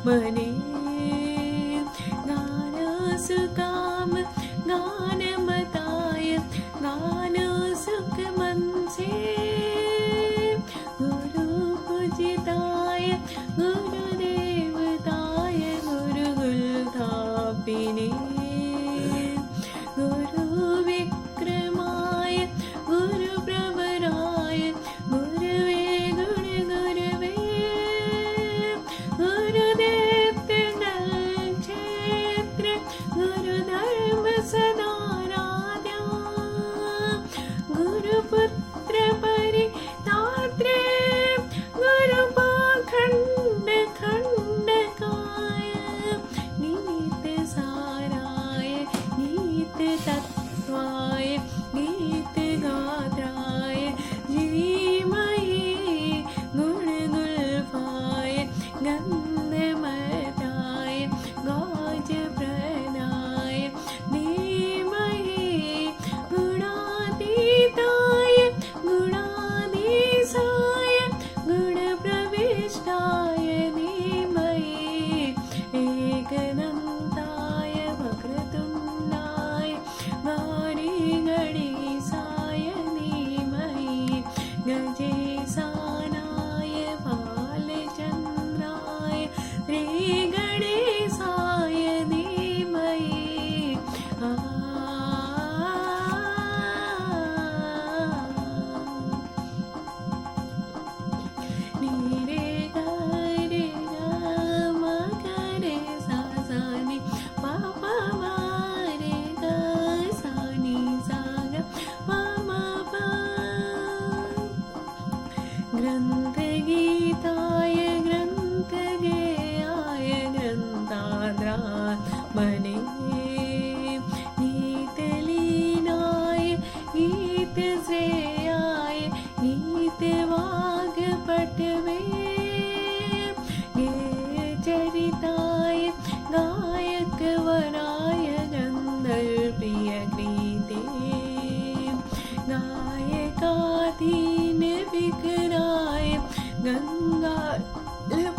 मने गान सुकाम गान मताय गान सुख मन से गुरु पूजिताय गुरुदेवताय गुरु गुलथापिने गुरु विक्रमाय गुरु प्रवराय गुरुवे गुण गुरुवे गुरुधर्म सदाराध्या गुरुपुत्र परितात्रे गुरुपाखंड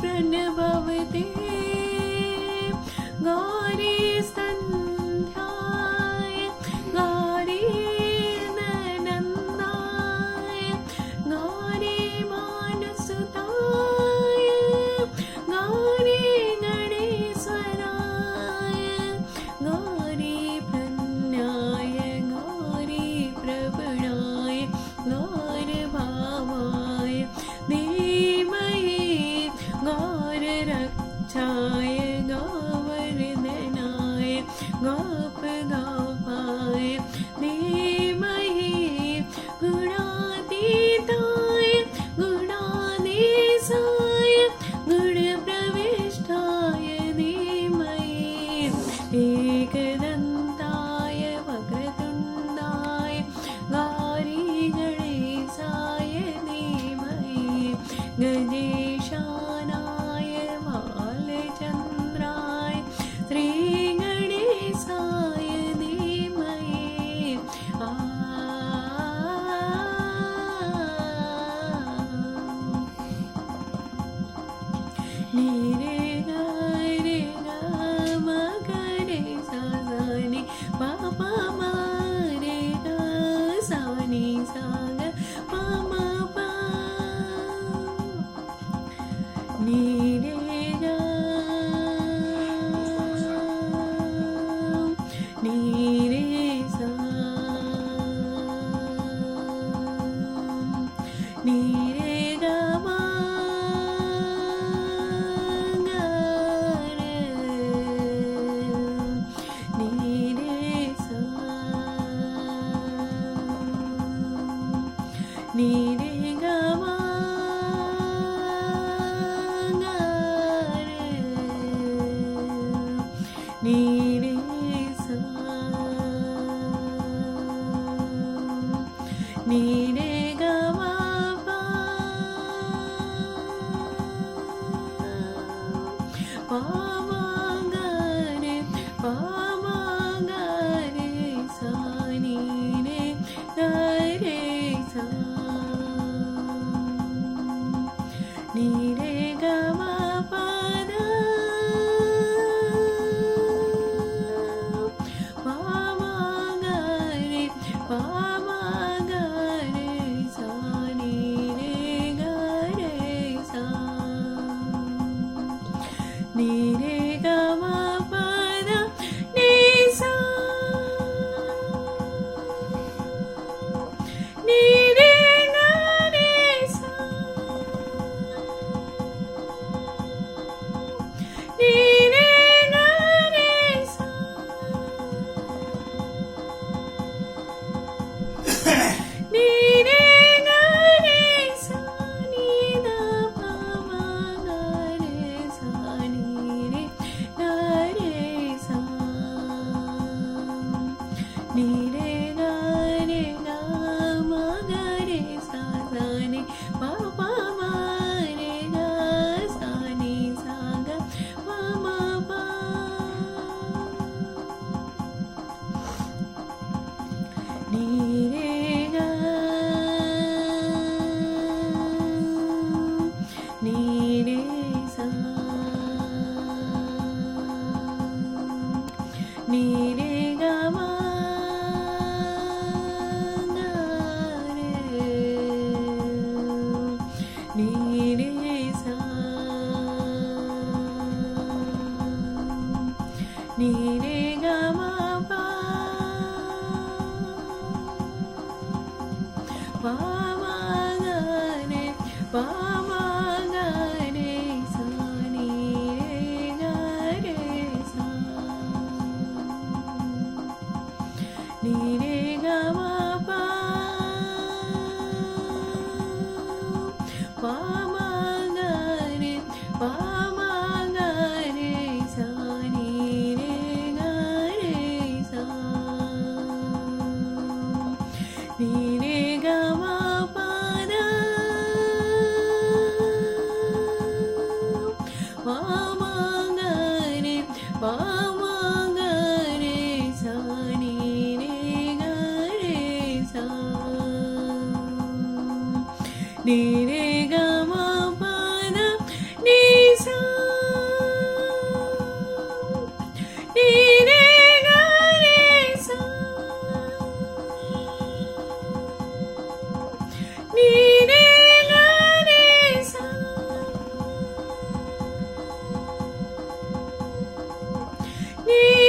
प्रणभवते गौरी सन्ध्याय गौरी ननन्दाय गौरी मानसुताय गौरी गणेश्वराय गौरी प्रज्ञाय गौरी प्रभुणाय गौरभावाय धीमहि गौररक्षाय गौवर्धनाय गोपगोपाय धीमहि गुणातीताय गुणाधीशाय गुणप्रविष्टाय धीमहि एकदन्ताय वक्रतुण्डाय गौरी गणेशाय धीमहि गजेशानाय बालचन्द्राय श्रीगणेशाय धीमहि नीरे गरे गम गरे सा नि पापा मारे ग सा नि सा ग पा मा पा नीरे ग नीरे सा नीरे ग मा नीरे गमा नीरे सा नीरे गमा पामा गरे पामा गरे सा नीरे गरे सा नीरे गमा पद पामा गरे सा नीरे गरे सा नीरे गमा पद नि सा नीरे गरे सा नीरे गरे सा नीरे गरे सा नि द प म गरे सा नीरे गरे सा नीरे गरे ग म गरे सा नि प प म रे ग सा नि सा ग प म प नीरे ग नीरे सा नीरे ग म गरे नीरे सा नीरे ग म प पामा गरे सा నీ